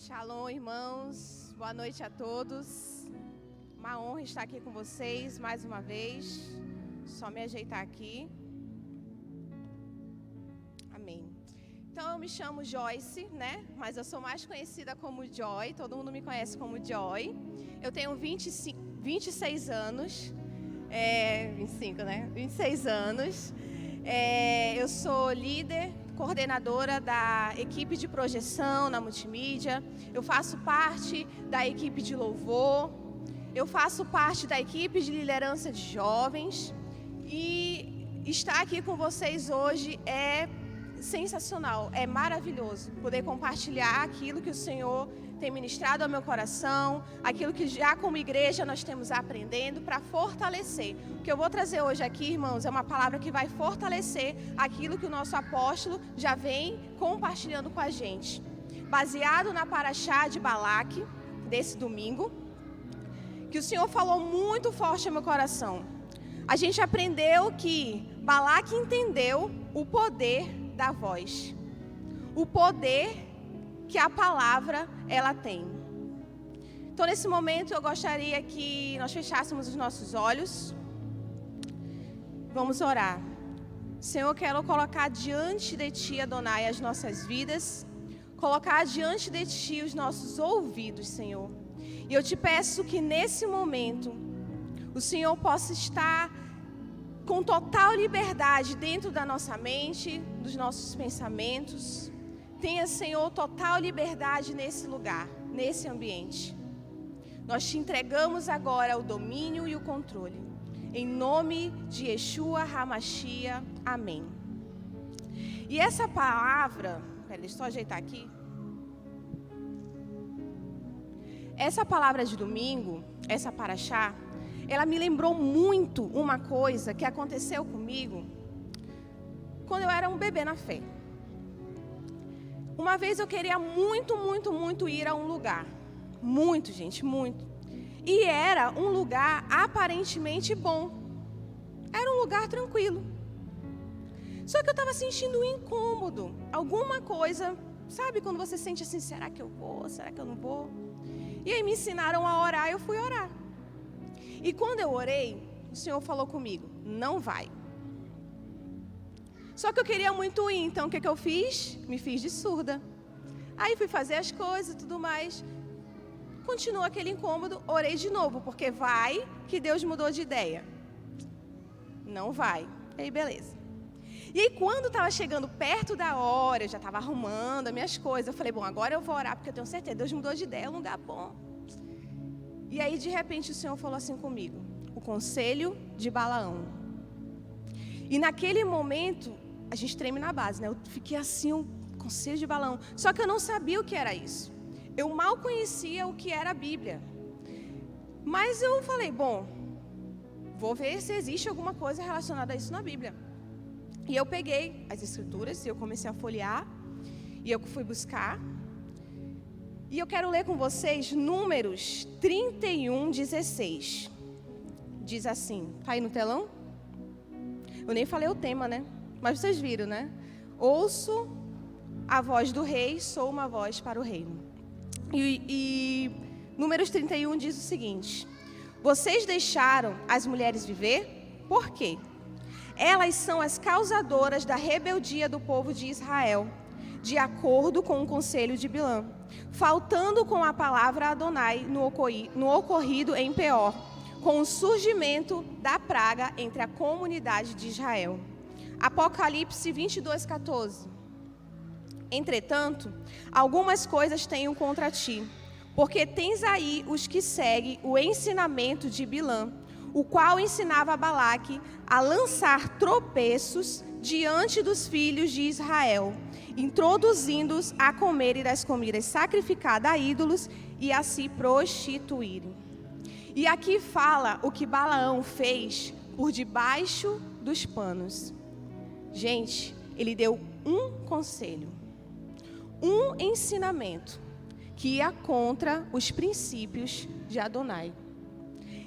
Shalom, irmãos. Boa noite a todos. Uma honra estar aqui com vocês mais uma vez. Só me ajeitar aqui. Amém. Então, eu me chamo Joyce, né? Mas eu sou mais conhecida como Joy. Todo mundo me conhece como Joy. Eu tenho 26 anos. 25, né? 26 anos. Eu sou líder, coordenadora da equipe de projeção na multimídia. Eu faço parte da equipe de louvor. Eu faço parte da equipe de liderança de jovens. E estar aqui com vocês hoje é sensacional, é maravilhoso poder compartilhar aquilo que o Senhor tem ministrado ao meu coração, aquilo que já como igreja nós temos aprendendo para fortalecer. O que eu vou trazer hoje aqui, irmãos, é uma palavra que vai fortalecer aquilo que o nosso apóstolo já vem compartilhando com a gente. Baseado na paraxá de Balaque, desse domingo, que o Senhor falou muito forte ao meu coração. A gente aprendeu que Balaque entendeu o poder da voz, o poder que a palavra ela tem. Então, nesse momento, eu gostaria que nós fechássemos os nossos olhos. Vamos orar. Senhor, quero colocar diante de Ti, Adonai, as nossas vidas, colocar diante de Ti os nossos ouvidos, Senhor. E eu te peço que nesse momento o Senhor possa estar com total liberdade dentro da nossa mente, dos nossos pensamentos. Tenha, Senhor, total liberdade nesse lugar, nesse ambiente. Nós te entregamos agora o domínio e o controle. Em nome de Yeshua HaMashiach, amém. E essa palavra, deixa eu só ajeitar aqui. Essa palavra de domingo, essa paraxá, ela me lembrou muito uma coisa que aconteceu comigo quando eu era um bebê na fé. Uma vez eu queria muito ir a um lugar. Muito, gente, muito. E era um lugar aparentemente bom. Era um lugar tranquilo. Só que eu estava sentindo um incômodo. Alguma coisa, sabe quando você sente assim, será que eu vou? Será que eu não vou? E aí me ensinaram a orar, eu fui orar. E quando eu orei, o Senhor falou comigo, não vai. Só que eu queria muito ir, então o que eu fiz? Me fiz de surda. Aí fui fazer as coisas e tudo mais. Continuou aquele incômodo, orei de novo, porque vai que Deus mudou de ideia. Não vai. E aí, beleza. E aí, quando estava chegando perto da hora, eu já estava arrumando as minhas coisas, eu falei, bom, agora eu vou orar, porque eu tenho certeza, Deus mudou de ideia, é um lugar bom. E aí, de repente, o Senhor falou assim comigo, o conselho de Balaão. E naquele momento, a gente treme na base, né? Eu fiquei assim, o conselho de Balaão. Só que eu não sabia o que era isso. Eu mal conhecia o que era a Bíblia. Mas eu falei, bom, vou ver se existe alguma coisa relacionada a isso na Bíblia. E eu peguei as escrituras e eu comecei a folhear. E eu fui buscar. E eu quero ler com vocês Números 31:16. Diz assim, tá aí no telão? Eu nem falei o tema, né? Mas vocês viram, né? Ouço a voz do rei, sou uma voz para o reino. E Números 31 diz o seguinte: vocês deixaram as mulheres viver? Por quê? Elas são as causadoras da rebeldia do povo de Israel, de acordo com o conselho de Bilã, faltando com a palavra Adonai no ocorrido em Peor, com o surgimento da praga entre a comunidade de Israel. Apocalipse 22:14. Entretanto, algumas coisas tenho contra ti, porque tens aí os que seguem o ensinamento de Bilã, o qual ensinava a Balaque a lançar tropeços diante dos filhos de Israel, introduzindo-os a comerem das comidas sacrificadas a ídolos e a se prostituírem. E aqui fala o que Balaão fez por debaixo dos panos. Gente, ele deu um conselho, um ensinamento que ia contra os princípios de Adonai.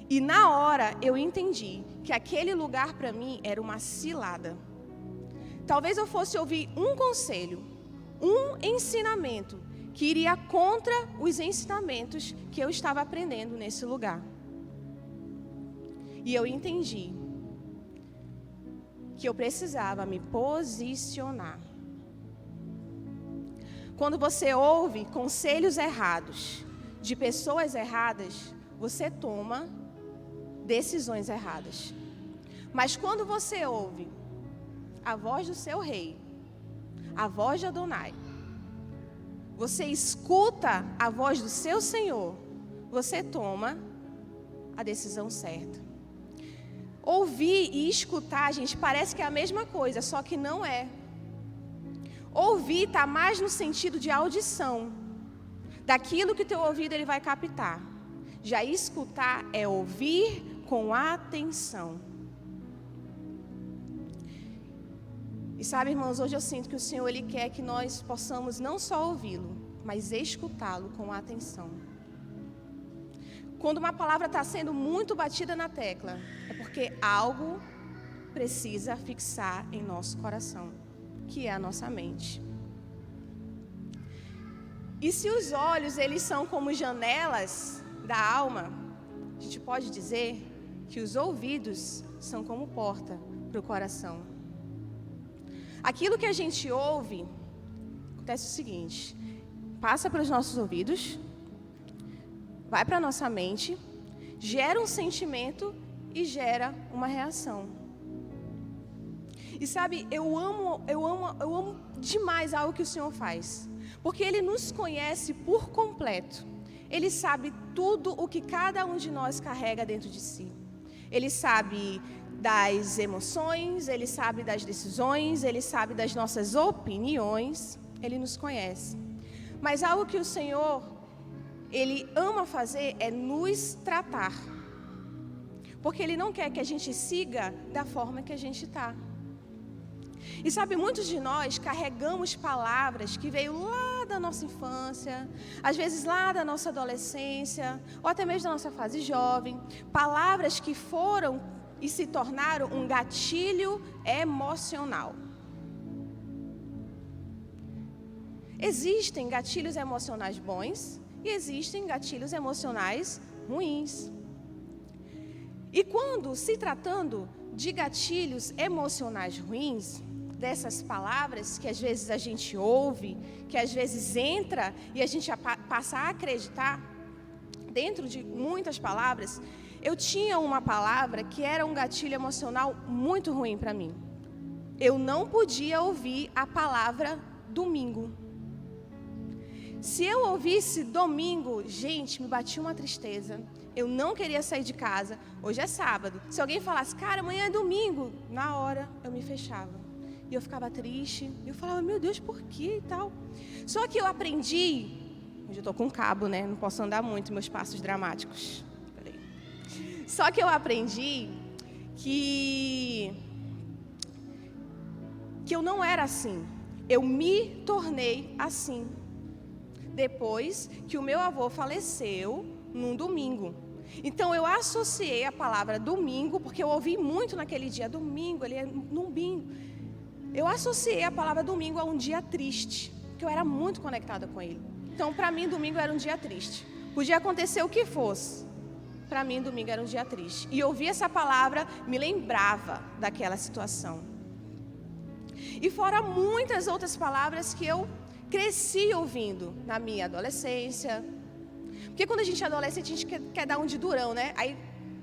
E na hora eu entendi que aquele lugar para mim era uma cilada. Talvez eu fosse ouvir um conselho, um ensinamento que iria contra os ensinamentos que eu estava aprendendo nesse lugar. E eu entendi que eu precisava me posicionar. Quando você ouve conselhos errados de pessoas erradas, você toma decisões erradas. Mas quando você ouve a voz do seu rei, a voz de Adonai, você escuta a voz do seu Senhor, você toma a decisão certa. Ouvir e escutar, gente, parece que é a mesma coisa, só que não é. Ouvir está mais no sentido de audição, daquilo que teu ouvido ele vai captar. Já escutar é ouvir com atenção. E sabe, irmãos, hoje eu sinto que o Senhor ele quer que nós possamos não só ouvi-lo, mas escutá-lo com atenção. Quando uma palavra está sendo muito batida na tecla, é porque algo precisa fixar em nosso coração, que é a nossa mente. E se os olhos eles são como janelas da alma, a gente pode dizer que os ouvidos são como porta para o coração. Aquilo que a gente ouve, acontece o seguinte, passa para os nossos ouvidos, vai para a nossa mente, gera um sentimento e gera uma reação. E sabe, eu amo demais algo que o Senhor faz, porque Ele nos conhece por completo. Ele sabe tudo o que cada um de nós carrega dentro de si. Ele sabe das emoções, Ele sabe das decisões, Ele sabe das nossas opiniões, Ele nos conhece. Mas algo que o Senhor, Ele ama fazer é nos tratar. Porque Ele não quer que a gente siga da forma que a gente está. E sabe, muitos de nós carregamos palavras que veio lá da nossa infância, às vezes lá da nossa adolescência, ou até mesmo da nossa fase jovem. Palavras que foram e se tornaram um gatilho emocional. Existem gatilhos emocionais bons e existem gatilhos emocionais ruins. E quando se tratando de gatilhos emocionais ruins, dessas palavras que às vezes a gente ouve, que às vezes entra e a gente passa a acreditar, dentro de muitas palavras, eu tinha uma palavra que era um gatilho emocional muito ruim para mim. Eu não podia ouvir a palavra domingo. Se eu ouvisse domingo, gente, me batia uma tristeza. Eu não queria sair de casa. Hoje é sábado. Se alguém falasse, cara, amanhã é domingo, na hora eu me fechava. E eu ficava triste. E eu falava, meu Deus, por quê e tal? Só que eu aprendi. Hoje eu estou com cabo, né? Não posso andar muito, meus passos dramáticos. Peraí. Só que eu aprendi que eu não era assim. Eu me tornei assim. Depois que o meu avô faleceu num domingo. Então eu associei a palavra domingo, porque eu ouvi muito naquele dia, domingo, ele é domingo. Eu associei a palavra domingo a um dia triste, porque eu era muito conectada com ele. Então para mim domingo era um dia triste. Podia acontecer o que fosse. Para mim domingo era um dia triste. E ouvir essa palavra me lembrava daquela situação. E fora muitas outras palavras que eu cresci ouvindo na minha adolescência. Porque quando a gente é adolescente, a gente quer dar um de durão, né? Aí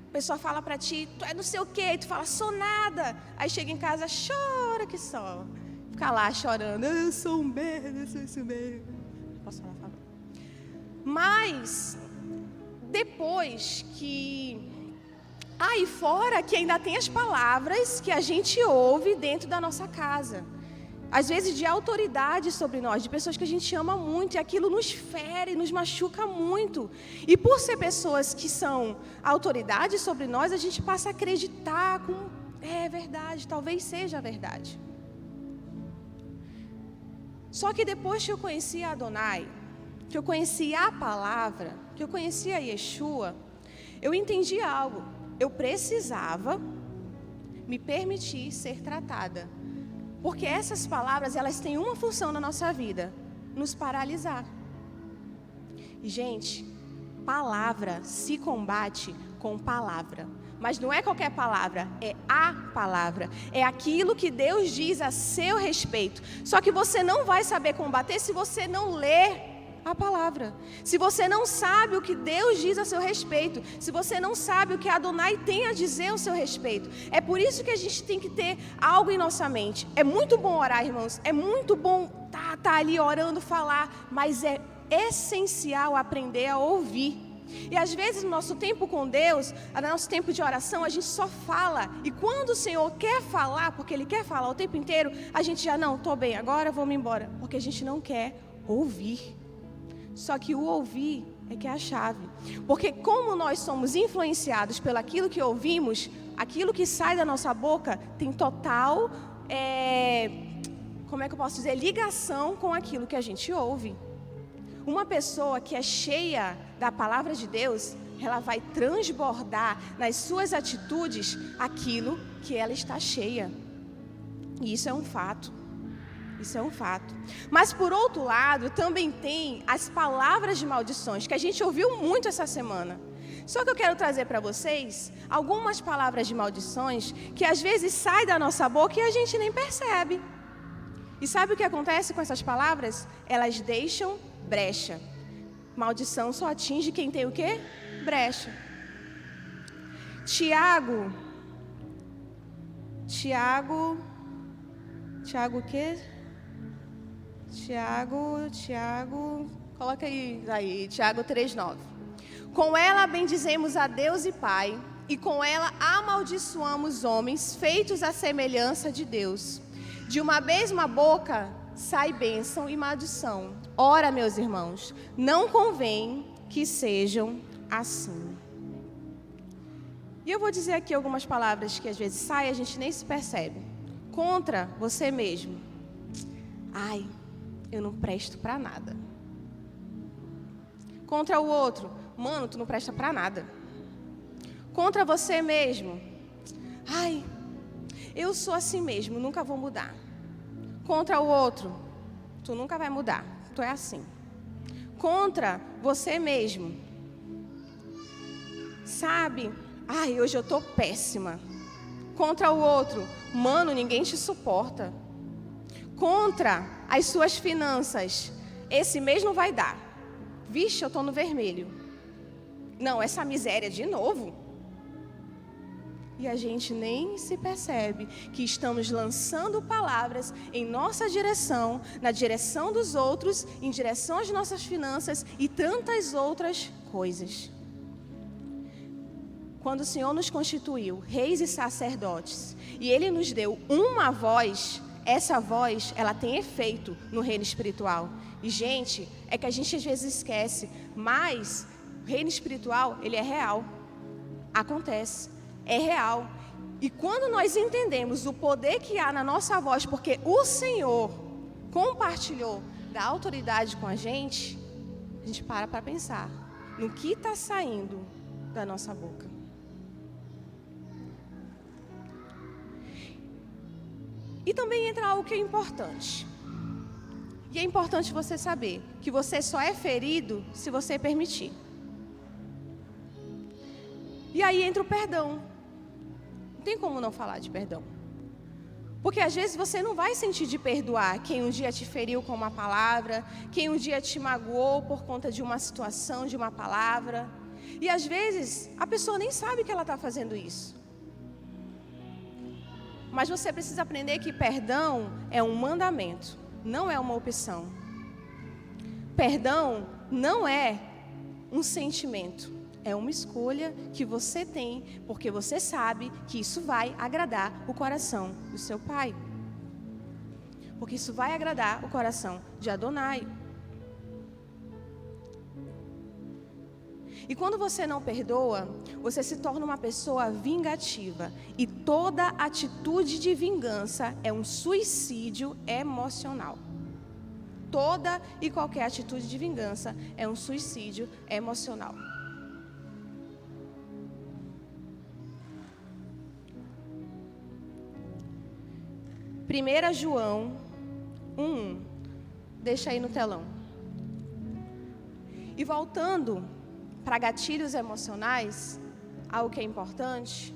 a pessoa fala pra ti, tu é não sei o quê, e tu fala, sou nada. Aí chega em casa, chora que só. Fica lá chorando, eu sou um merda, eu sou isso mesmo. Posso falar, fala. Mas, depois que... e fora que ainda tem as palavras que a gente ouve dentro da nossa casa. Às vezes de autoridade sobre nós, de pessoas que a gente ama muito, e aquilo nos fere, nos machuca muito. E por ser pessoas que são autoridade sobre nós, a gente passa a acreditar com, é verdade, talvez seja a verdade. Só que depois que eu conheci a Adonai, que eu conheci a palavra, que eu conheci a Yeshua, eu entendi algo. Eu precisava me permitir ser tratada. Porque essas palavras, elas têm uma função na nossa vida, nos paralisar. E, gente, palavra se combate com palavra. Mas não é qualquer palavra, é a palavra. É aquilo que Deus diz a seu respeito. Só que você não vai saber combater se você não ler a palavra. Se você não sabe o que Deus diz a seu respeito. Se você não sabe o que Adonai tem a dizer ao seu respeito. É por isso que a gente tem que ter algo em nossa mente. É muito bom orar, irmãos. É muito bom tá ali orando, falar. Mas é essencial aprender a ouvir. E às vezes no nosso tempo com Deus, no nosso tempo de oração, a gente só fala. E quando o Senhor quer falar, porque Ele quer falar o tempo inteiro, a gente já, não, estou bem, agora vou me embora. Porque a gente não quer ouvir. Só que o ouvir é que é a chave. Porque como nós somos influenciados pelo aquilo que ouvimos, aquilo que sai da nossa boca tem total, como é que eu posso dizer, ligação com aquilo que a gente ouve. Uma pessoa que é cheia da palavra de Deus, ela vai transbordar nas suas atitudes aquilo que ela está cheia. E isso é um fato. Isso é um fato. Mas por outro lado, também tem as palavras de maldições, que a gente ouviu muito essa semana. Só que eu quero trazer para vocês algumas palavras de maldições que às vezes saem da nossa boca e a gente nem percebe. E sabe o que acontece com essas palavras? Elas deixam brecha. Maldição só atinge quem tem o quê? Brecha. Tiago o quê? Tiago, coloca aí, Tiago 3:9. Com ela bendizemos a Deus e Pai, e com ela amaldiçoamos homens feitos à semelhança de Deus. De uma mesma boca sai bênção e maldição. Ora, meus irmãos, não convém que sejam assim. E eu vou dizer aqui algumas palavras que às vezes saem e a gente nem se percebe. Contra você mesmo. Ai, eu não presto pra nada. Contra o outro. Mano, tu não presta pra nada. Contra você mesmo. Ai, eu sou assim mesmo, nunca vou mudar. Contra o outro. Tu nunca vai mudar. Tu é assim. Contra você mesmo. Sabe? Ai, hoje eu tô péssima. Contra o outro. Mano, ninguém te suporta. Contra as suas finanças. Esse mês não vai dar. Vixe, eu tô no vermelho. Não, essa miséria de novo. E a gente nem se percebe que estamos lançando palavras em nossa direção, na direção dos outros, em direção às nossas finanças e tantas outras coisas. Quando o Senhor nos constituiu reis e sacerdotes, e Ele nos deu uma voz, essa voz, ela tem efeito no reino espiritual. E, gente, é que a gente às vezes esquece, mas o reino espiritual, ele é real. Acontece. É real. E quando nós entendemos o poder que há na nossa voz, porque o Senhor compartilhou da autoridade com a gente para pensar no que está saindo da nossa boca. E também entra algo que é importante. E é importante você saber que você só é ferido se você permitir. E aí entra o perdão. Não tem como não falar de perdão. Porque às vezes você não vai sentir de perdoar quem um dia te feriu com uma palavra, quem um dia te magoou por conta de uma situação, de uma palavra. E às vezes a pessoa nem sabe que ela está fazendo isso. Mas você precisa aprender que perdão é um mandamento, não é uma opção. Perdão não é um sentimento. É uma escolha que você tem, porque você sabe que isso vai agradar o coração do seu pai. Porque isso vai agradar o coração de Adonai. E quando você não perdoa, você se torna uma pessoa vingativa. E toda atitude de vingança é um suicídio emocional. Toda e qualquer atitude de vingança é um suicídio emocional. Primeira João 1:1. Deixa aí no telão. E voltando para gatilhos emocionais, algo que é importante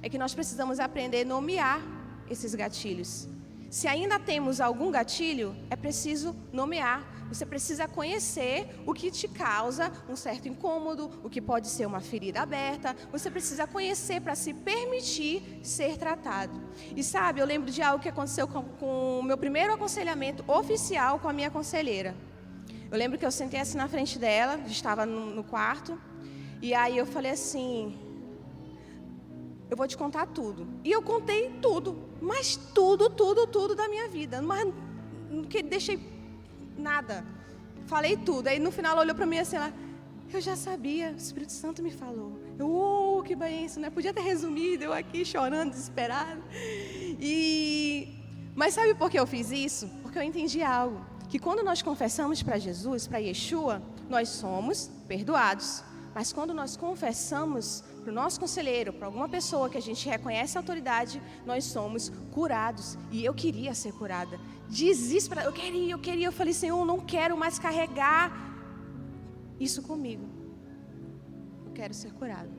é que nós precisamos aprender a nomear esses gatilhos. Se ainda temos algum gatilho, é preciso nomear. Você precisa conhecer o que te causa um certo incômodo, o que pode ser uma ferida aberta. Você precisa conhecer para se permitir ser tratado. E sabe, eu lembro de algo que aconteceu com o meu primeiro aconselhamento oficial com a minha conselheira. Eu lembro que eu sentei assim na frente dela, estava no quarto, e aí eu falei assim: eu vou te contar tudo. E eu contei tudo, mas tudo da minha vida. Mas não deixei nada. Falei tudo. Aí no final ela olhou para mim assim, eu já sabia, o Espírito Santo me falou. Eu, que benção, né? Podia ter resumido, eu aqui chorando, desesperado. Mas sabe por que eu fiz isso? Porque eu entendi algo. Que quando nós confessamos para Jesus, para Yeshua, nós somos perdoados. Mas quando nós confessamos para o nosso conselheiro, para alguma pessoa que a gente reconhece a autoridade, nós somos curados. E eu queria ser curada. Desesperada, eu queria. Eu falei, Senhor, eu não quero mais carregar isso comigo. Eu quero ser curado.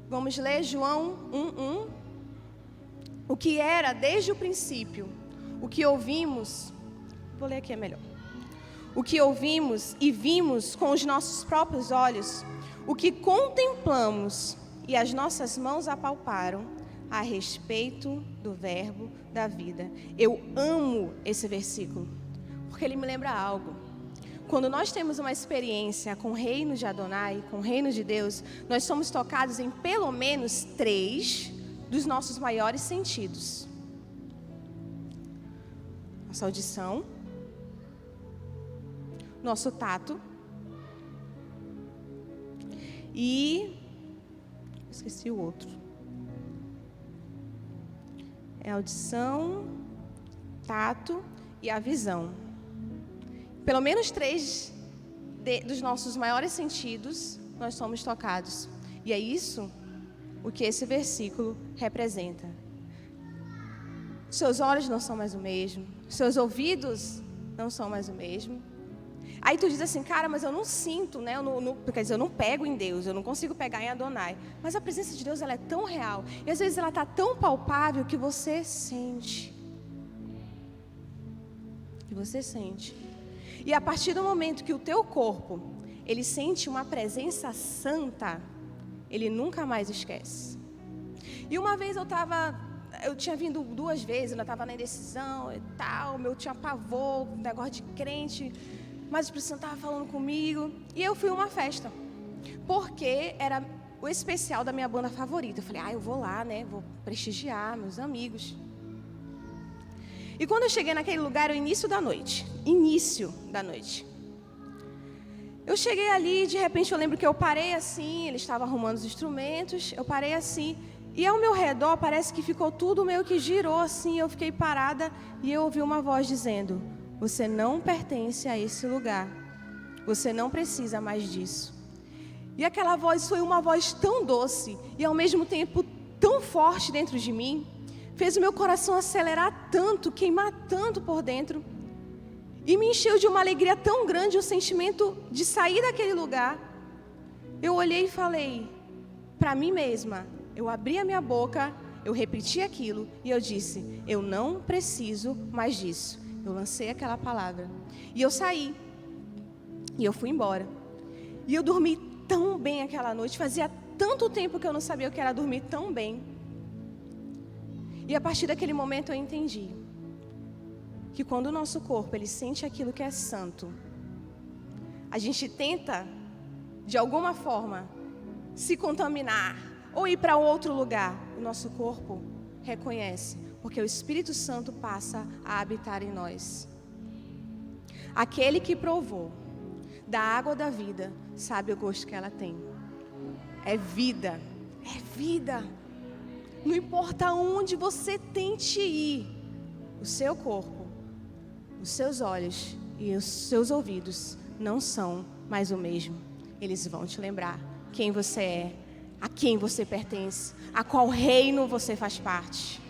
Vamos ler João 1:1. O que era desde o princípio, o que ouvimos, vou ler aqui é melhor. O que ouvimos e vimos com os nossos próprios olhos, o que contemplamos e as nossas mãos apalparam a respeito do verbo da vida. Eu amo esse versículo, porque ele me lembra algo. Quando nós temos uma experiência com o reino de Adonai, com o reino de Deus, nós somos tocados em pelo menos 3 dos nossos maiores sentidos. Nossa audição, nosso tato e esqueci o outro. É a audição, tato e a visão. Pelo menos 3 dos nossos maiores sentidos nós somos tocados. E é isso o que esse versículo representa. Seus olhos não são mais o mesmo, seus ouvidos não são mais o mesmo. Aí tu diz assim, cara, mas eu não sinto, né? Quer dizer, eu não pego em Deus, eu não consigo pegar em Adonai. Mas a presença de Deus, ela é tão real. E às vezes ela está tão palpável que você sente. Que você sente. E a partir do momento que o teu corpo, ele sente uma presença santa, ele nunca mais esquece. E uma vez eu tinha vindo 2 vezes, eu estava na indecisão e tal, eu tinha pavor, negócio de crente, mas o Espírito Santo estava falando comigo, e eu fui a uma festa, porque era o especial da minha banda favorita. Eu falei, eu vou lá, né, vou prestigiar meus amigos. E quando eu cheguei naquele lugar, era o início da noite. Eu cheguei ali, de repente eu lembro que eu parei assim, ele estava arrumando os instrumentos, eu parei assim, e ao meu redor parece que ficou tudo meio que girou assim, eu fiquei parada e eu ouvi uma voz dizendo, você não pertence a esse lugar, você não precisa mais disso. E aquela voz foi uma voz tão doce e ao mesmo tempo tão forte dentro de mim, fez o meu coração acelerar tanto, queimar tanto por dentro, e me encheu de uma alegria tão grande, o sentimento de sair daquele lugar. Eu olhei e falei para mim mesma, eu abri a minha boca, eu repeti aquilo e eu disse, eu não preciso mais disso. Eu lancei aquela palavra e eu saí e eu fui embora. E eu dormi tão bem aquela noite, fazia tanto tempo que eu não sabia o que era dormir tão bem. E a partir daquele momento eu entendi que quando o nosso corpo ele sente aquilo que é santo, a gente tenta, de alguma forma, se contaminar ou ir para outro lugar. O nosso corpo reconhece, porque o Espírito Santo passa a habitar em nós. Aquele que provou da água da vida, sabe o gosto que ela tem. É vida, é vida. Não importa onde você tente ir, o seu corpo, os seus olhos e os seus ouvidos não são mais o mesmo. Eles vão te lembrar quem você é, a quem você pertence, a qual reino você faz parte.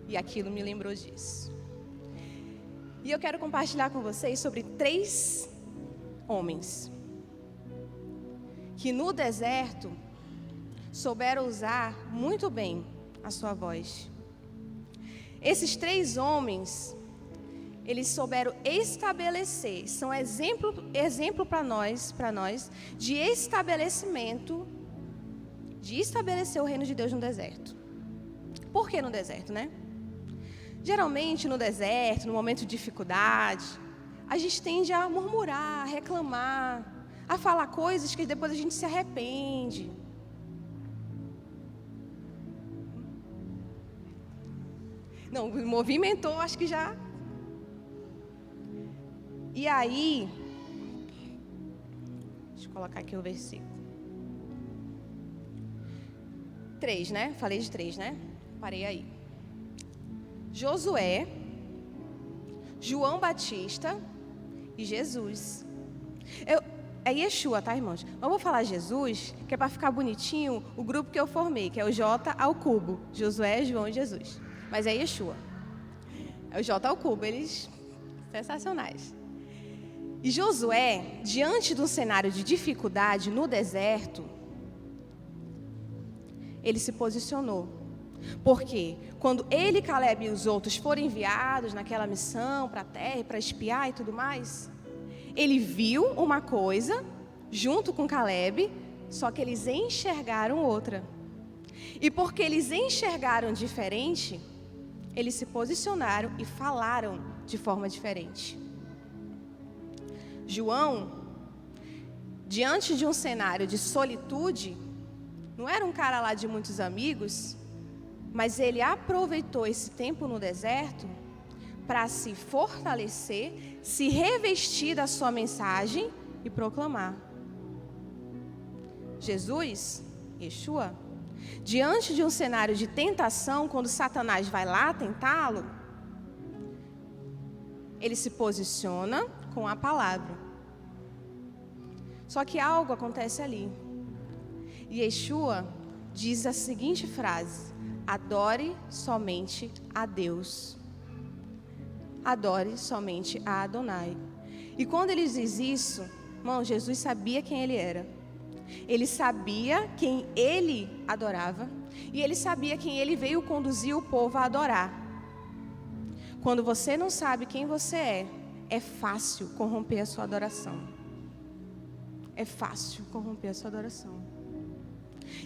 E aquilo me lembrou disso. E eu quero compartilhar com vocês sobre 3 homens que no deserto souberam usar muito bem a sua voz. Esses 3 homens, eles souberam estabelecer, são exemplo para nós, de estabelecimento, de estabelecer o reino de Deus no deserto. Por que no deserto, né? Geralmente no deserto, no momento de dificuldade, a gente tende a murmurar, a reclamar, a falar coisas que depois a gente se arrepende. Não, movimentou, acho que já. E aí, deixa eu colocar aqui o versículo. 3, né? Falei de 3, né? Parei aí. Josué, João Batista e Jesus. É Yeshua, tá, irmãos? Mas eu vou falar Jesus, que é para ficar bonitinho o grupo que eu formei, que é o J ao cubo. Josué, João e Jesus. Mas é Yeshua. É o J ao cubo, eles sensacionais. E Josué, diante de um cenário de dificuldade no deserto, ele se posicionou. Porque quando ele, Caleb e os outros foram enviados naquela missão para a terra, para espiar e tudo mais, ele viu uma coisa junto com Caleb, só que eles enxergaram outra. E porque eles enxergaram diferente, eles se posicionaram e falaram de forma diferente. João, diante de um cenário de solitude, não era um cara lá de muitos amigos, mas ele aproveitou esse tempo no deserto para se fortalecer, se revestir da sua mensagem e proclamar. Jesus, Yeshua, diante de um cenário de tentação, quando Satanás vai lá tentá-lo, ele se posiciona com a palavra. Só que algo acontece ali. Yeshua diz a seguinte frase: adore somente a Deus. Adore somente a Adonai. E quando ele diz isso, irmão, Jesus sabia quem ele era. Ele sabia quem ele adorava. E ele sabia quem ele veio conduzir o povo a adorar. Quando você não sabe quem você é fácil corromper a sua adoração. É fácil corromper a sua adoração.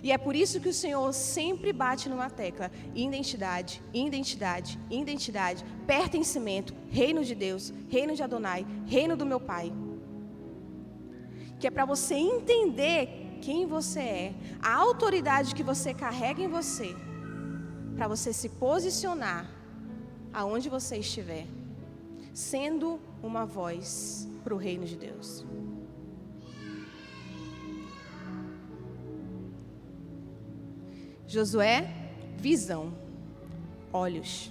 E é por isso que o Senhor sempre bate numa tecla: identidade, identidade, identidade, pertencimento, reino de Deus, reino de Adonai, reino do meu Pai. Que é para você entender quem você é, a autoridade que você carrega em você, para você se posicionar aonde você estiver, sendo uma voz para o reino de Deus. Josué, visão, olhos.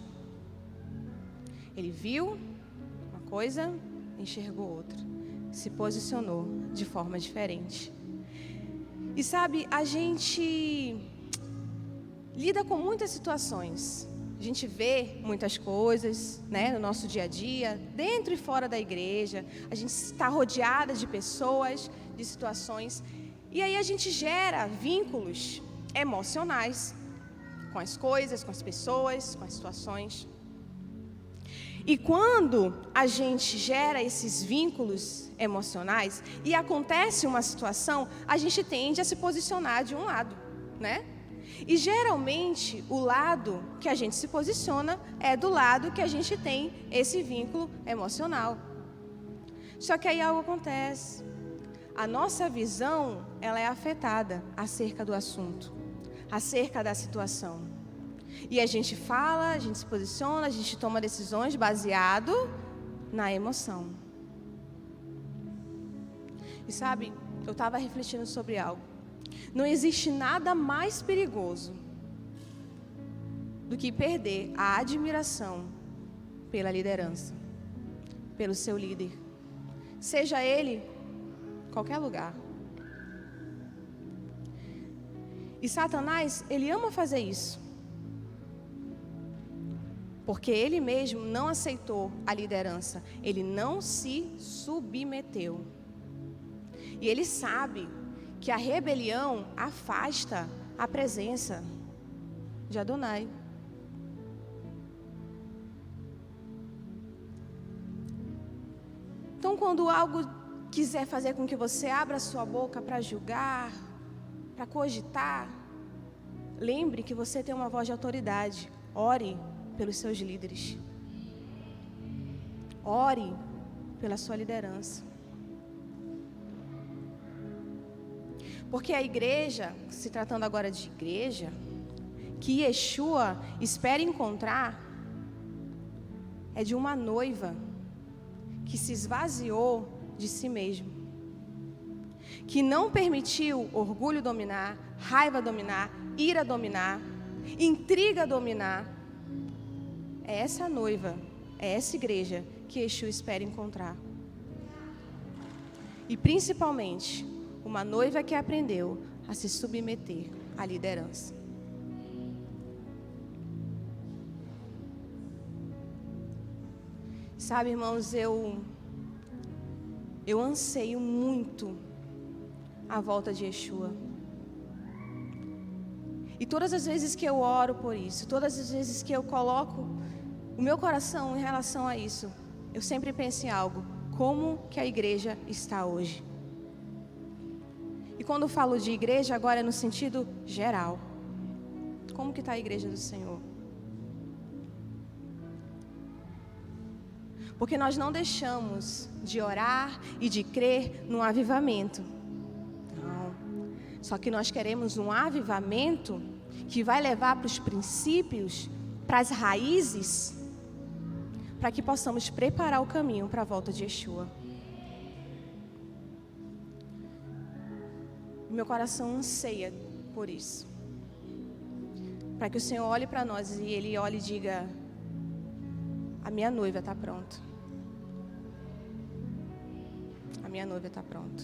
Ele viu uma coisa, enxergou outra. Se posicionou de forma diferente. E sabe, a gente lida com muitas situações. A gente vê muitas coisas, né, no nosso dia a dia, dentro e fora da igreja. A gente está rodeada de pessoas, de situações. E aí a gente gera vínculos emocionais com as coisas, com as pessoas, com as situações. E quando a gente gera esses vínculos emocionais e acontece uma situação, a gente tende a se posicionar de um lado, né? E geralmente o lado que a gente se posiciona é do lado que a gente tem esse vínculo emocional. Só que aí algo acontece. A nossa visão, ela é afetada acerca do assunto, acerca da situação. E a gente fala, a gente se posiciona, a gente toma decisões baseado na emoção. E sabe, eu estava refletindo sobre algo. Não existe nada mais perigoso do que perder a admiração pela liderança, pelo seu líder. Seja ele qualquer lugar. E Satanás, ele ama fazer isso. porque ele mesmo não aceitou a liderança, ele não se submeteu. E ele sabe que a rebelião afasta a presença de Adonai. Então, quando algo quiser fazer com que você abra a sua boca para julgar, para cogitar, lembre que você tem uma voz de autoridade. Ore pelos seus líderes. Ore pela sua liderança. Porque a igreja, se tratando agora de igreja, que Yeshua espera encontrar, é de uma noiva que se esvaziou de si mesmo, que não permitiu orgulho dominar, raiva dominar, ira dominar, intriga dominar. É essa noiva, é essa igreja que Yeshua espera encontrar. E principalmente, uma noiva que aprendeu a se submeter à liderança. Sabe, irmãos, eu anseio muito a volta de Yeshua. E todas as vezes que eu oro por isso, todas as vezes que eu coloco o meu coração em relação a isso, eu sempre penso em algo: como que a igreja está hoje? E quando eu falo de igreja, agora é no sentido geral. Como que está a igreja do Senhor? Porque nós não deixamos de orar e de crer num avivamento. Não. Só que nós queremos um avivamento que vai levar para os princípios, para as raízes, para que possamos preparar o caminho para a volta de Yeshua. Meu coração anseia por isso. Para que o Senhor olhe para nós e Ele olhe e diga: a minha noiva está pronta. A minha noiva está pronta.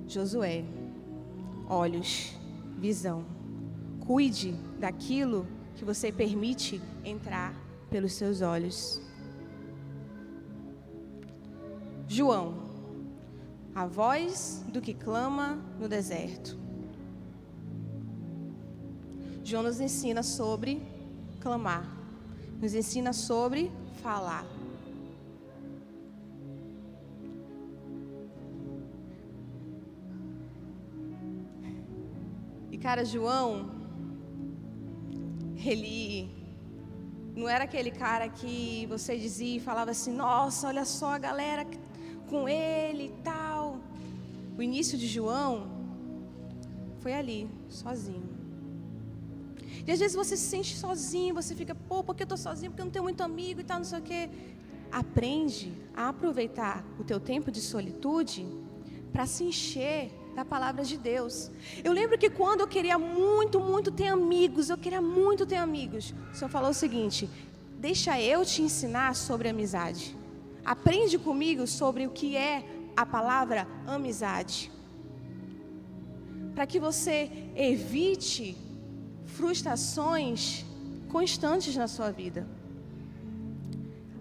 Josué, olhos, visão. Cuide daquilo que você permite entrar pelos seus olhos. João, a voz do que clama no deserto. João nos ensina sobre clamar, nos ensina sobre falar. E cara, João, ele não era aquele cara que você dizia e falava assim: nossa, olha só a galera com ele e tal. O início de João foi ali, sozinho. E às vezes você se sente sozinho, você fica: pô, por que eu estou sozinho? Porque eu não tenho muito amigo e tal, não sei o quê. Aprende a aproveitar o teu tempo de solitude para se encher da palavra de Deus. Eu lembro que quando eu queria muito ter amigos, o Senhor falou o seguinte: deixa eu te ensinar sobre amizade. Aprende comigo sobre o que é a palavra amizade, para que você evite frustrações constantes na sua vida.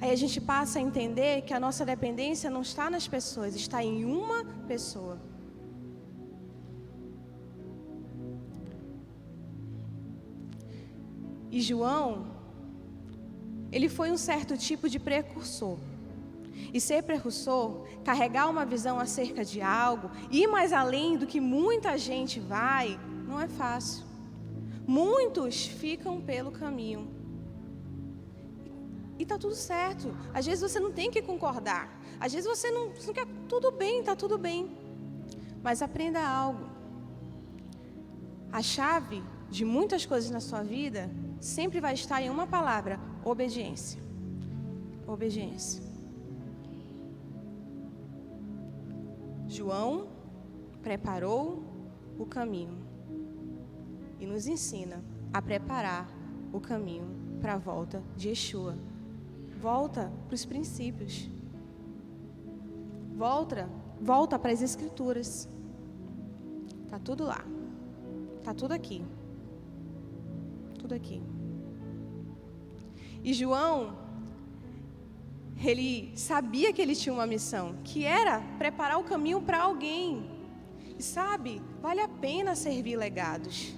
Aí a gente passa a entender que a nossa dependência não está nas pessoas, está em uma pessoa. E João, ele foi um certo tipo de precursor. E ser precursor, carregar uma visão acerca de algo, ir mais além do que muita gente vai, não é fácil. Muitos ficam pelo caminho. E está tudo certo. Às vezes você não tem que concordar. Às vezes você não quer. Tudo bem, está tudo bem. Mas aprenda algo. A chave de muitas coisas na sua vida sempre vai estar em uma palavra: obediência. Obediência. João preparou o caminho e nos ensina a preparar o caminho para a volta de Yeshua. Volta para os princípios. Volta para as Escrituras. Está tudo lá. Está tudo aqui. tudo aqui. E João, ele sabia que ele tinha uma missão, que era preparar o caminho para alguém. E sabe, vale a pena servir legados.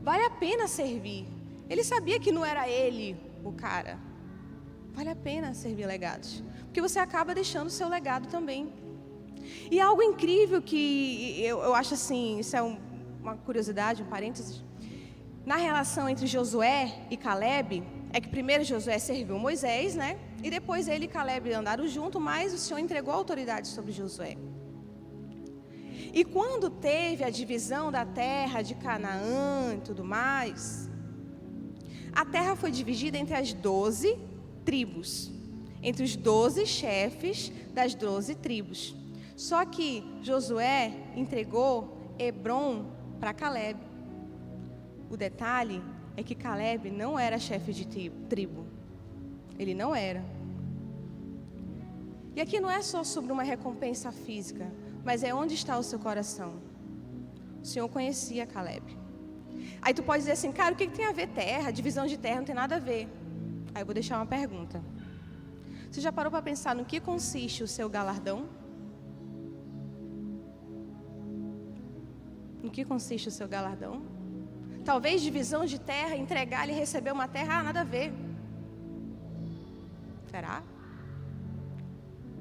Vale a pena servir. Ele sabia que não era ele o cara. Vale a pena servir legados. Porque você acaba deixando o seu legado também. E algo incrível que eu acho assim, isso é uma curiosidade, um parênteses. Na relação entre Josué e Caleb, é que primeiro Josué serviu Moisés, né? E depois ele e Caleb andaram junto, mas o Senhor entregou a autoridade sobre Josué. E quando teve a divisão da terra de Canaã e tudo mais, a terra foi dividida entre as 12 tribos, entre os 12 chefes das 12 tribos. Só que Josué entregou Hebrom para Caleb. O detalhe é que Caleb não era chefe de tribo. Ele não era. E aqui não é só sobre uma recompensa física, mas é onde está o seu coração. O Senhor conhecia Caleb. Aí tu pode dizer assim, cara, o que tem a ver terra? Divisão de terra não tem nada a ver. Aí eu vou deixar uma pergunta. Você já parou para pensar no que consiste o seu galardão? No que consiste o seu galardão? Talvez divisão de terra, entregar e receber uma terra, nada a ver. Será?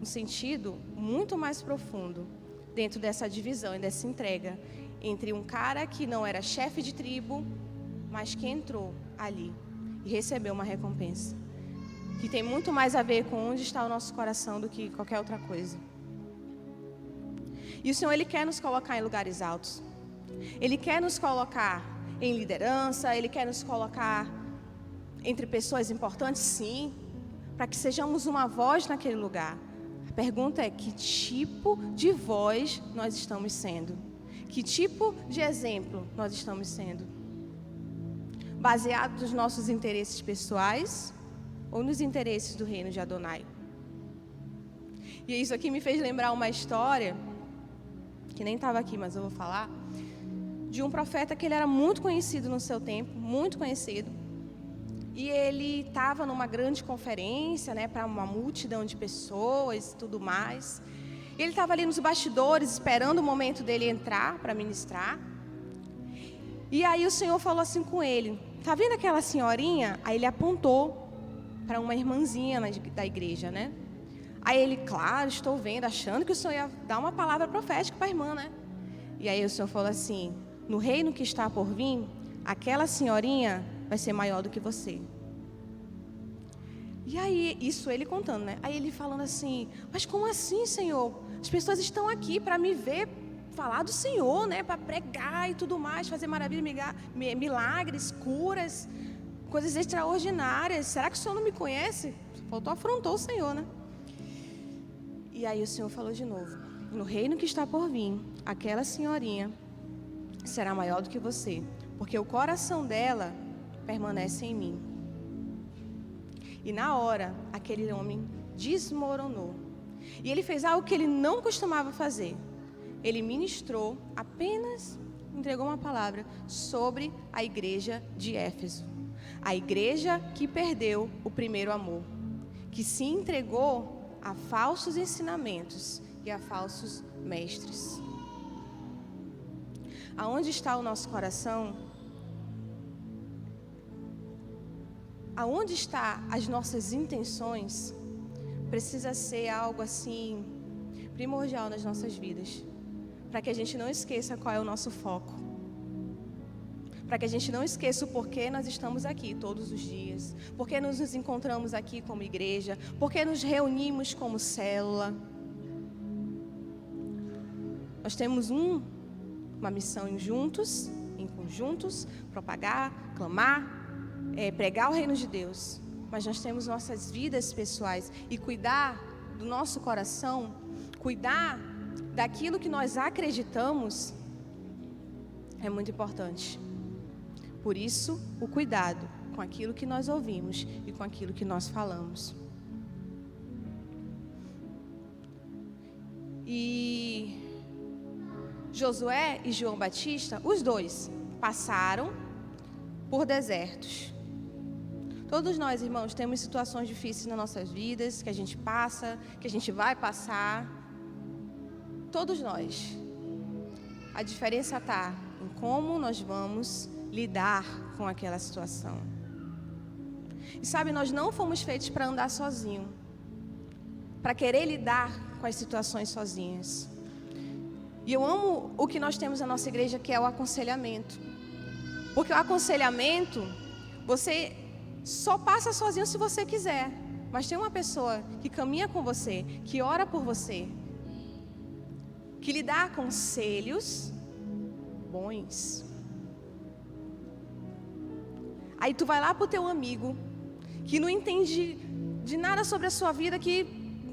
Um sentido muito mais profundo dentro dessa divisão e dessa entrega entre um cara que não era chefe de tribo, mas que entrou ali e recebeu uma recompensa, que tem muito mais a ver com onde está o nosso coração do que qualquer outra coisa. E o Senhor, Ele quer nos colocar em lugares altos. Ele quer nos colocar em liderança, Ele quer nos colocar entre pessoas importantes, sim, para que sejamos uma voz naquele lugar. A pergunta é, que tipo de voz nós estamos sendo? Que tipo de exemplo nós estamos sendo? Baseado nos nossos interesses pessoais ou nos interesses do reino de Adonai? E isso aqui me fez lembrar uma história, que nem estava aqui, mas eu vou falar, de um profeta que ele era muito conhecido no seu tempo, muito conhecido. E ele estava numa grande conferência, né, para uma multidão de pessoas e tudo mais. Ele estava ali nos bastidores, esperando o momento dele entrar para ministrar. E aí o Senhor falou assim com ele, tá vendo aquela senhorinha? Aí ele apontou para uma irmãzinha da igreja, né? Aí ele, claro, estou vendo, achando que o Senhor ia dar uma palavra profética para a irmã, né? E aí o Senhor falou assim, no reino que está por vir, aquela senhorinha vai ser maior do que você. E aí, isso ele contando, né? Aí ele falando assim, mas como assim, Senhor? As pessoas estão aqui para me ver falar do Senhor, né? Para pregar e tudo mais, fazer maravilhas, milagres, curas, coisas extraordinárias. Será que o Senhor não me conhece? Afrontou o Senhor, né? E aí o Senhor falou de novo, no reino que está por vir, aquela senhorinha será maior do que você, porque o coração dela permanece em mim. E na hora, aquele homem desmoronou. E ele fez algo que ele não costumava fazer. Ele ministrou, apenas entregou uma palavra sobre a igreja de Éfeso. A igreja que perdeu o primeiro amor, que se entregou a falsos ensinamentos e a falsos mestres. Aonde está o nosso coração? Aonde está as nossas intenções? Precisa ser algo assim primordial nas nossas vidas, para que a gente não esqueça qual é o nosso foco, para que a gente não esqueça o porquê nós estamos aqui todos os dias, porquê nos encontramos aqui como igreja, porquê nos reunimos como célula. Nós temos uma missão em conjuntos, propagar, clamar, pregar o reino de Deus, mas nós temos nossas vidas pessoais e cuidar do nosso coração, cuidar daquilo que nós acreditamos é muito importante. Por isso, o cuidado com aquilo que nós ouvimos e com aquilo que nós falamos. E Josué e João Batista, os dois, passaram por desertos. Todos nós, irmãos, temos situações difíceis nas nossas vidas, que a gente passa, que a gente vai passar. Todos nós. A diferença está em como nós vamos lidar com aquela situação. E sabe, nós não fomos feitos para andar sozinho, para querer lidar com as situações sozinhas. E eu amo o que nós temos na nossa igreja, que é o aconselhamento. Porque o aconselhamento, você só passa sozinho se você quiser. Mas tem uma pessoa que caminha com você, que ora por você, que lhe dá conselhos bons. Aí tu vai lá pro teu amigo, que não entende de nada sobre a sua vida, que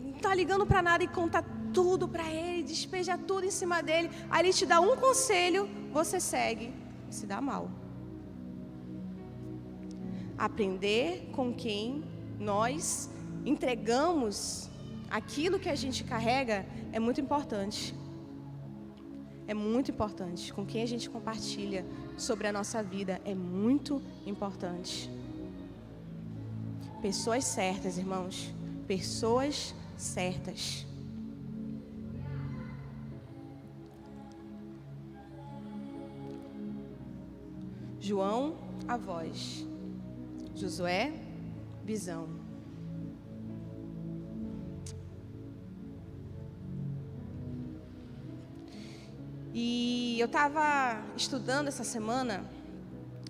não tá ligando para nada e conta tudo para ele, despeja tudo em cima dele. Aí ele te dá um conselho, você segue e se dá mal. Aprender com quem nós entregamos aquilo que a gente carrega é muito importante. É muito importante. Com quem a gente compartilha sobre a nossa vida é muito importante. Pessoas certas, irmãos. Pessoas certas. João, a voz. Josué, visão. E eu estava estudando essa semana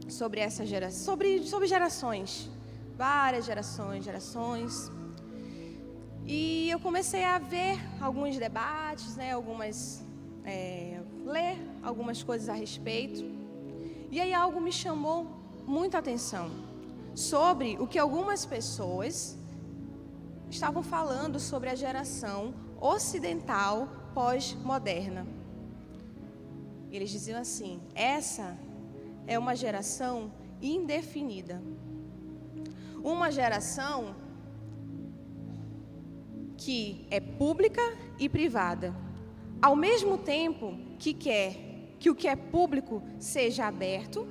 sobre essa geração, sobre gerações, várias gerações. E eu comecei a ver alguns debates, né, ler algumas coisas a respeito. E aí algo me chamou muita atenção sobre o que algumas pessoas estavam falando sobre a geração ocidental pós-moderna. Eles diziam assim: essa é uma geração indefinida. Uma geração que é pública e privada. Ao mesmo tempo que quer que o que é público seja aberto,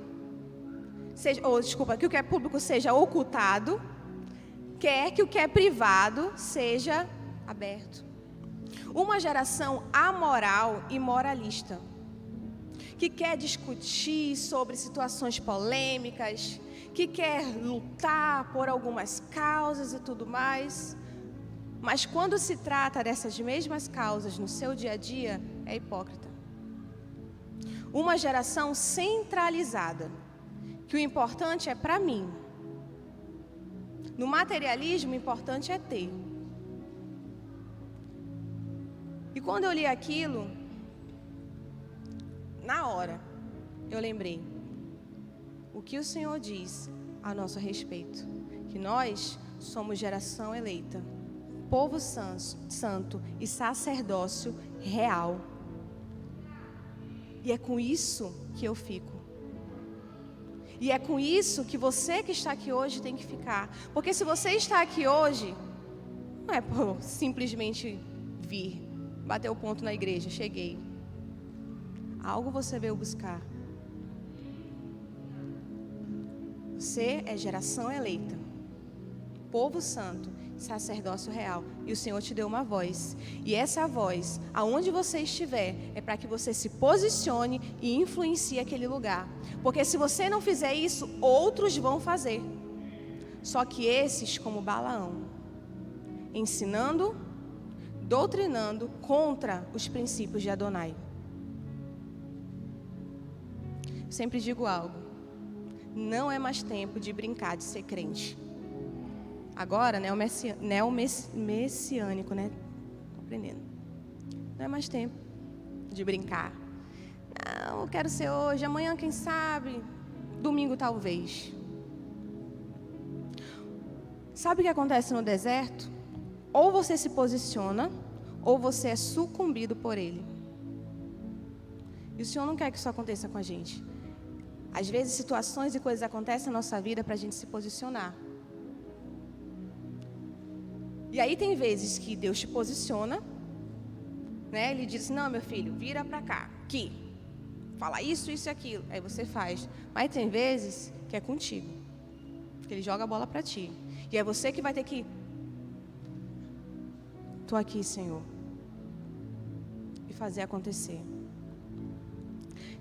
que o que é público seja ocultado, quer que o que é privado seja aberto. Uma geração amoral e moralista, que quer discutir sobre situações polêmicas, que quer lutar por algumas causas e tudo mais, mas quando se trata dessas mesmas causas no seu dia a dia, é hipócrita. Uma geração centralizada, que o importante é para mim. No materialismo, o importante é ter. E quando eu li aquilo, na hora, eu lembrei o que o Senhor diz a nosso respeito, que nós somos geração eleita, povo santo e sacerdócio real. E é com isso que eu fico. E é com isso que você que está aqui hoje tem que ficar. Porque se você está aqui hoje, não é por simplesmente vir, bater o ponto na igreja, cheguei. Algo você veio buscar. Você é geração eleita, povo santo, sacerdócio real. E o Senhor te deu uma voz. E essa voz, aonde você estiver, é para que você se posicione e influencie aquele lugar. Porque se você não fizer isso, outros vão fazer. Só que esses, como Balaão, ensinando, doutrinando contra os princípios de Adonai. Eu sempre digo algo: não é mais tempo de brincar de ser crente. Agora, neo-messiânico, né? Compreendendo. Não é mais tempo de brincar. Não, eu quero ser hoje, amanhã quem sabe, domingo talvez. Sabe o que acontece no deserto? Ou você se posiciona, ou você é sucumbido por ele. E o Senhor não quer que isso aconteça com a gente. Às vezes situações e coisas acontecem na nossa vida para a gente se posicionar. E aí tem vezes que Deus te posiciona, né? Ele diz: não, meu filho, vira para cá, aqui, fala isso, isso e aquilo. Aí você faz. Mas tem vezes que é contigo. Porque Ele joga a bola para ti. E é você que vai ter que... Estou aqui, Senhor. E fazer acontecer.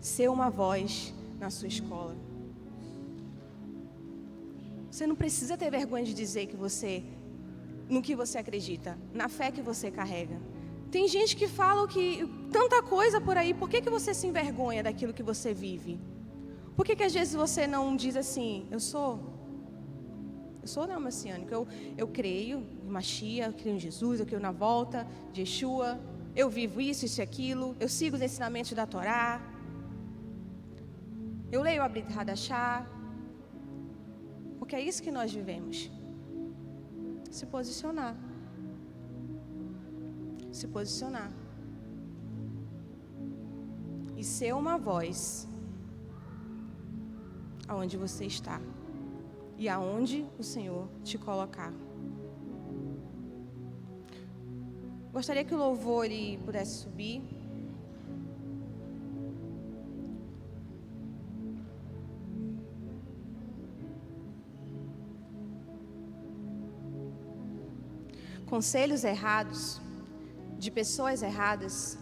Ser uma voz na sua escola. Você não precisa ter vergonha de dizer no que você acredita, na fé que você carrega. Tem gente que fala tanta coisa por aí, por que você se envergonha daquilo que você vive? Por que às vezes você não diz assim, eu sou neomessiânico, eu creio em Mashiach, eu creio em Jesus, eu creio na volta de Yeshua, eu vivo isso e aquilo, eu sigo os ensinamentos da Torá, eu leio a Brit Hadashah, porque é isso que nós vivemos. Se posicionar. Se posicionar. E ser uma voz aonde você está. E aonde o Senhor te colocar. Gostaria que o louvor pudesse subir. Conselhos errados de pessoas erradas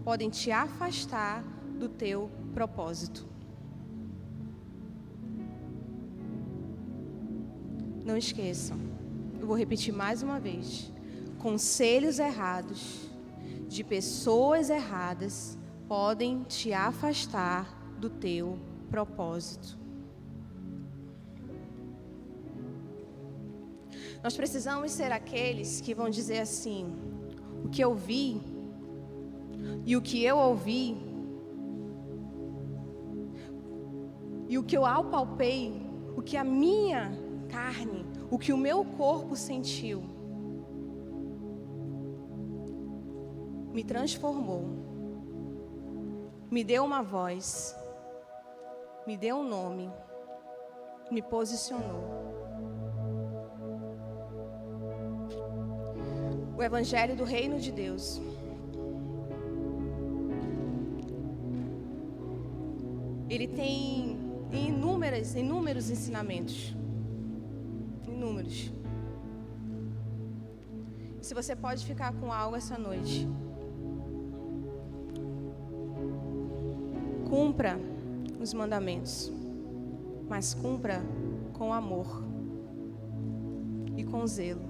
podem te afastar do teu propósito. Não esqueçam, eu vou repetir mais uma vez. Conselhos errados de pessoas erradas podem te afastar do teu propósito. Nós precisamos ser aqueles que vão dizer assim, o que eu vi e o que eu ouvi e o que eu apalpei, o que a minha carne, o que o meu corpo sentiu, me transformou, me deu uma voz, me deu um nome, me posicionou. O Evangelho do Reino de Deus ele tem inúmeros ensinamentos. Inúmeros. E se você pode ficar com algo essa noite, cumpra os mandamentos, mas cumpra com amor e com zelo.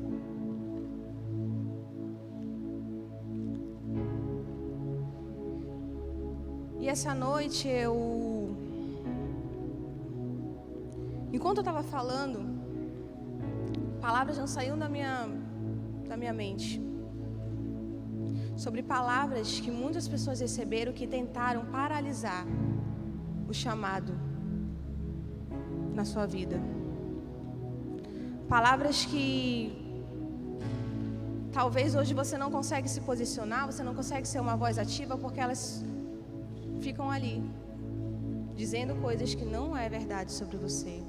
E essa noite enquanto eu estava falando, palavras não saíram da minha mente. Sobre palavras que muitas pessoas receberam que tentaram paralisar o chamado na sua vida. Palavras que talvez hoje você não consegue se posicionar, você não consegue ser uma voz ativa porque elas ficam ali, dizendo coisas que não é verdade sobre você.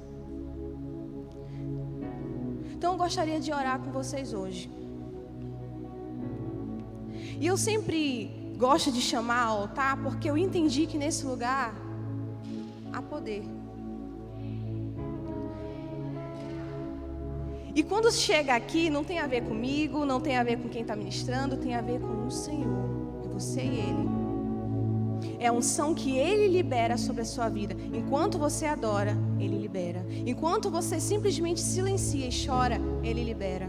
Então eu gostaria de orar com vocês hoje. E eu sempre gosto de chamar ao altar porque eu entendi que nesse lugar há poder. E quando chega aqui, não tem a ver comigo, não tem a ver com quem está ministrando, tem a ver com o Senhor, é você e Ele. É a unção que Ele libera sobre a sua vida. Enquanto você adora, Ele libera. Enquanto você simplesmente silencia e chora, Ele libera.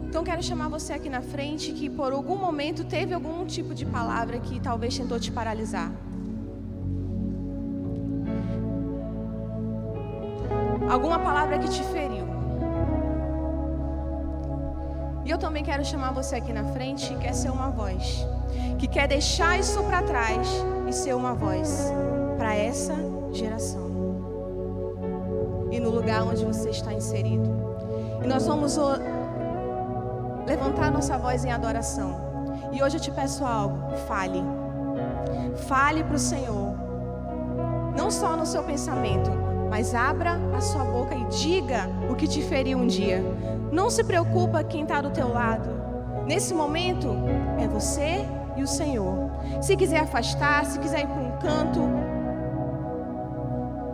Então quero chamar você aqui na frente que por algum momento teve algum tipo de palavra que talvez tentou te paralisar. Alguma palavra que te feriu. E eu também quero chamar você aqui na frente que quer ser uma voz, que quer deixar isso para trás e ser uma voz para essa geração e no lugar onde você está inserido. E nós vamos levantar nossa voz em adoração. E hoje eu te peço algo, fale para o Senhor, não só no seu pensamento, mas abra a sua boca e diga o que te feriu um dia. Não se preocupa quem está do teu lado. Nesse momento, é você e o Senhor. Se quiser afastar, se quiser ir para um canto,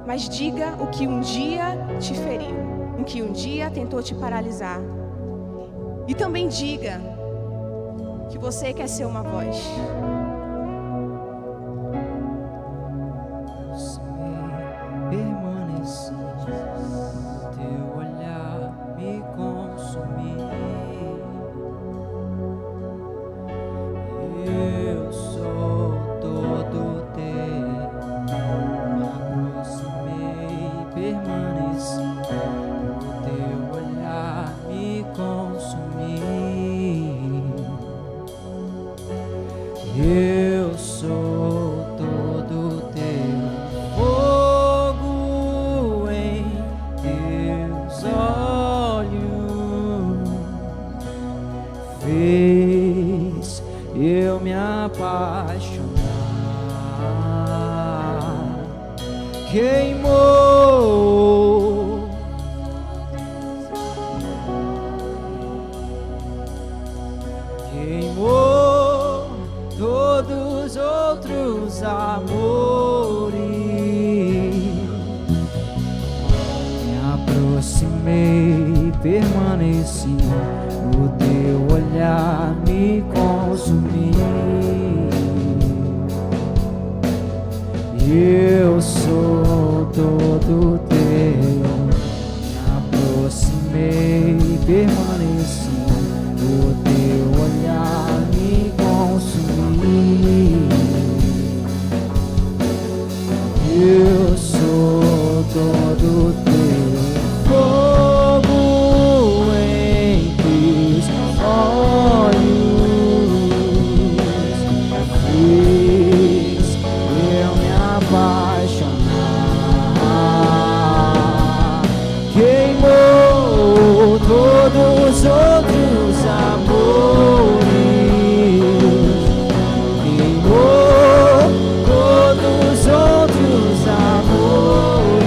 Mas diga o que um dia te feriu, o que um dia tentou te paralisar. E também diga que você quer ser uma voz. Permaneci, teu olhar me consumiu. Eu sou todo teu. Me aproximei, permaneci, o teu olhar me consumiu. Eu sou todo teu, fogo em teus olhos fez eu me apaixonar. Queimou, queimou todos os outros amores. Me aproximei, permaneci, o teu olhar me consumiu. Eu sou todo teu. Me aproximei, permaneci, o teu olhar me consumiu. Eu sou todo teu, fogo em teus olhos fez eu me apaixonar. Queimou todos os outros amores, queimou todos os outros amores,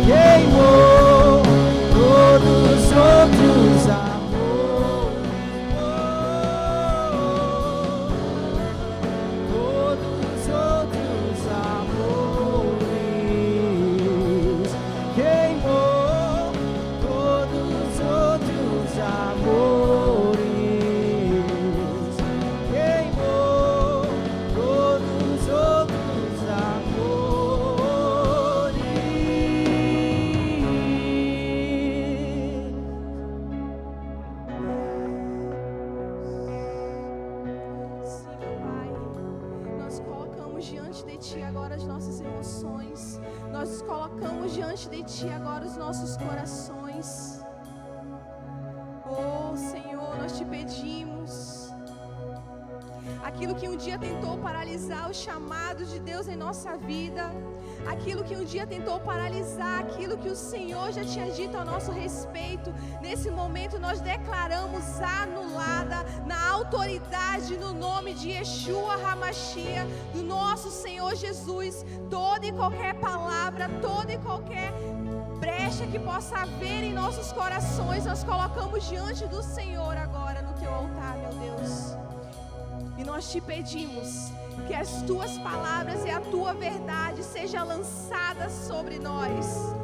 queimou todos os outros amores, todos os outros amores, queimou todos os outros amores, queimou todos os outros amores. Sim, meu Pai, nós colocamos diante de Ti agora as nossas emoções, nós colocamos diante de Ti agora os nossos corações. Oh Senhor, nós Te pedimos, aquilo que um dia tentou paralisar o chamado de Deus em nossa vida, aquilo que um dia tentou paralisar aquilo que o Senhor já tinha dito a nosso respeito, nesse momento nós declaramos anulada na autoridade, no nome de Yeshua HaMashiach, do nosso Senhor Jesus, toda e qualquer palavra, toda e qualquer brecha que possa haver em nossos corações, nós colocamos diante do Senhor agora no Teu altar, meu Deus. E nós Te pedimos que as Tuas palavras e a Tua verdade seja lançada sobre nós.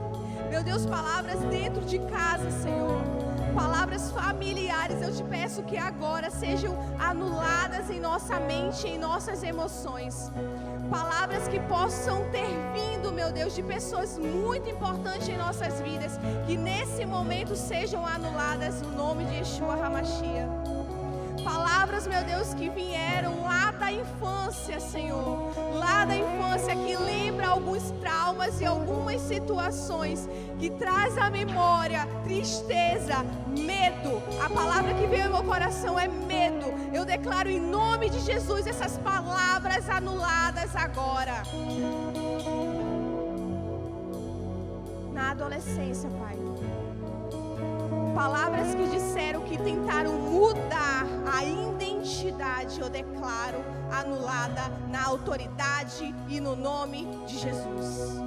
Meu Deus, palavras dentro de casa, Senhor, palavras familiares, eu Te peço que agora sejam anuladas em nossa mente, em nossas emoções. Palavras que possam ter vindo, meu Deus, de pessoas muito importantes em nossas vidas, que nesse momento sejam anuladas no nome de Yeshua HaMashiach. Palavras, meu Deus, que vieram lá da infância, Senhor, lá da infância, que lembra alguns traumas e algumas situações, que traz à memória tristeza, medo. A palavra que veio ao meu coração é medo. Eu declaro em nome de Jesus essas palavras anuladas agora. Na adolescência, Pai, palavras que disseram, que tentaram mudar a identidade, eu declaro anulada na autoridade e no nome de Jesus.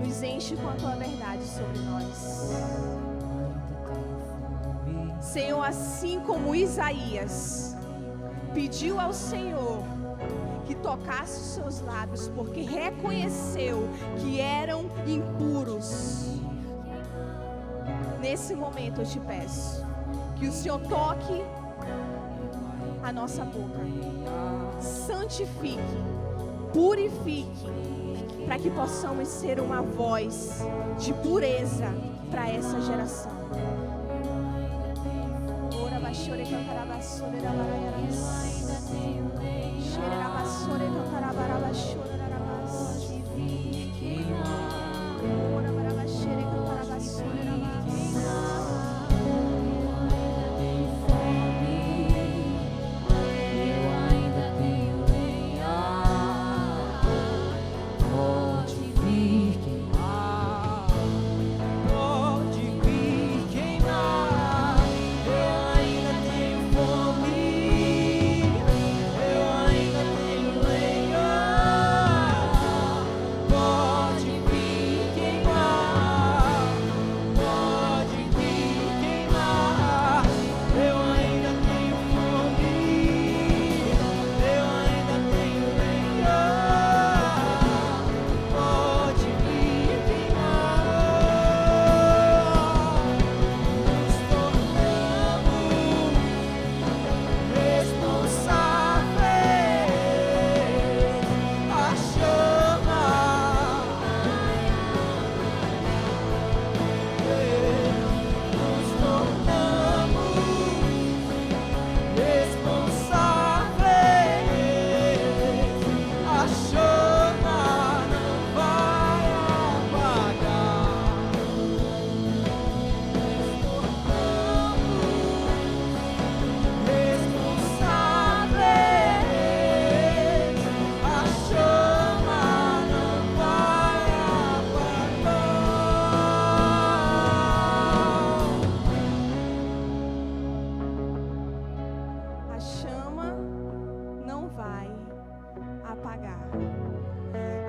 Nos enche com a Tua verdade sobre nós. Senhor, assim como Isaías pediu ao Senhor que tocasse os seus lábios, porque reconheceu que eram impuros. Nesse momento eu te peço que o Senhor toque a nossa boca, santifique, purifique, para que possamos ser uma voz de pureza para essa geração. Ora baixore cantarabassore rabaraiarás. Xererabassore cantarabarabachore rabarás. Ora barabaxere cantarabassore rabarás.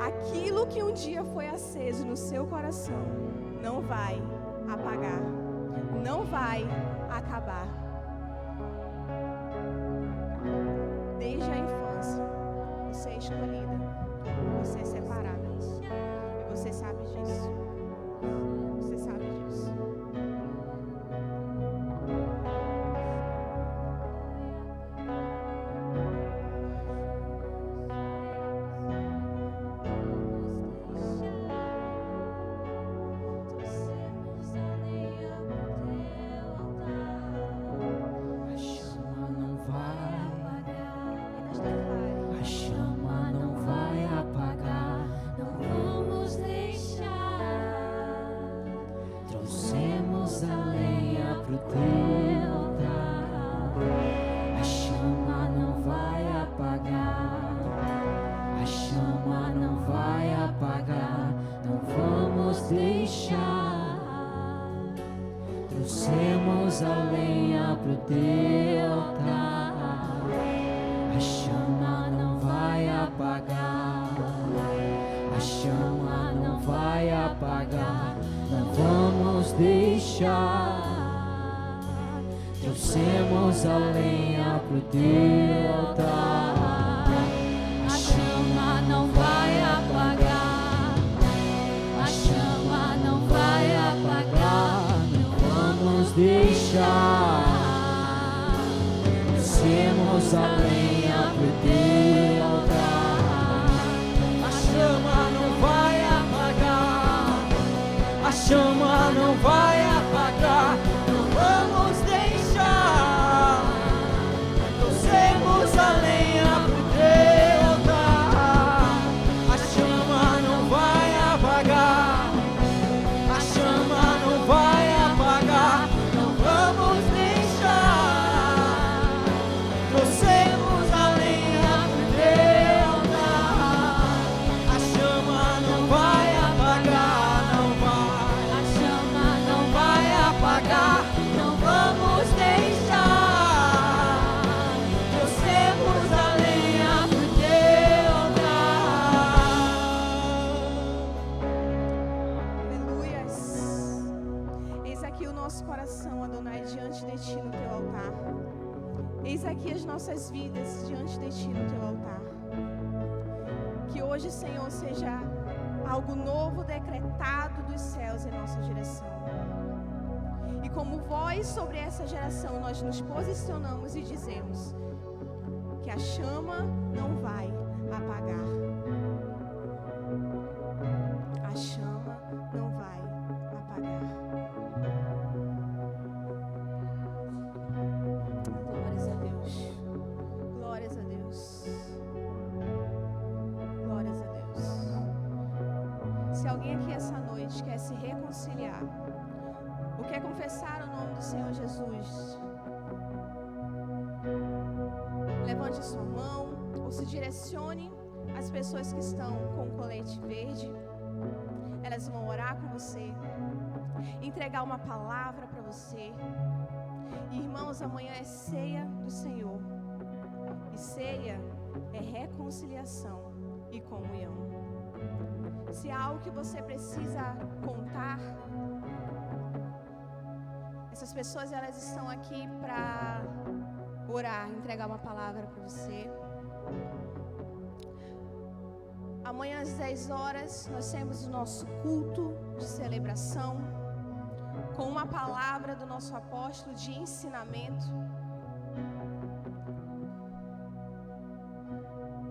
Aquilo que um dia foi aceso no seu coração não vai apagar, não vai acabar. Desde a infância, você é escolhida, você é separada, e você sabe disso. Você sabe disso. Trouxemos a lenha pro teu altar. A chama não vai apagar. A chama não vai apagar. Não vamos deixar. Trouxemos a lenha pro teu altar. A chama não vai apagar. A chama não vai apagar. Vamos deixar. Trouxemos a lenha pro teu altar. A chama não vai apagar. A chama não vai apagar. Não vamos deixar. Trouxemos a lenha pro teu altar. A chama não vai apagar. A chama não vai apagar. Não vamos deixar. Trouxemos a lenha pro teu altar. A chama não vai apagar. Não vai. A chama aqui as nossas vidas diante de Ti no Teu altar. Que hoje, Senhor, seja algo novo decretado dos céus em nossa direção. E como voz sobre essa geração, nós nos posicionamos e dizemos que a chama não vai apagar. A chama não vai apagar. Glórias a Deus. Glórias a Deus. Glórias a Deus. Se alguém aqui essa noite quer se reconciliar, ou quer confessar o nome do Senhor Jesus, levante a sua mão ou se direcione às pessoas que estão com o colete verde. Elas vão orar com você, entregar uma palavra para você. E, irmãos, amanhã é ceia do Senhor. E ceia é reconciliação e comunhão. Se há algo que você precisa contar, essas pessoas, elas estão aqui para orar, entregar uma palavra para você. Amanhã às 10 horas nós temos o nosso culto de celebração com uma palavra do nosso apóstolo de ensinamento.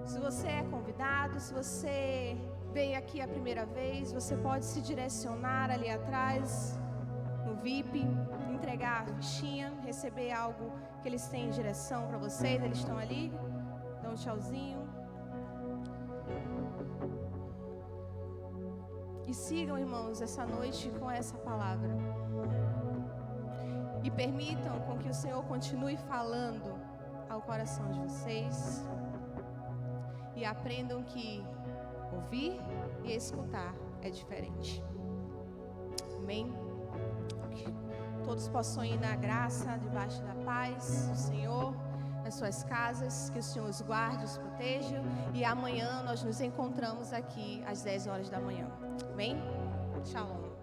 Se você é convidado, se você veio aqui a primeira vez, você pode se direcionar ali atrás no VIP, entregar a fichinha, receber algo que eles têm em direção para vocês. Eles estão ali, dão um tchauzinho. E sigam, irmãos, essa noite com essa palavra. E permitam com que o Senhor continue falando ao coração de vocês. E aprendam que ouvir e escutar é diferente. Amém? Todos possam ir na graça, debaixo da paz do Senhor, nas suas casas, que o Senhor os guarde, os proteja. E amanhã nós nos encontramos aqui às 10 horas da manhã. Amém? Shalom.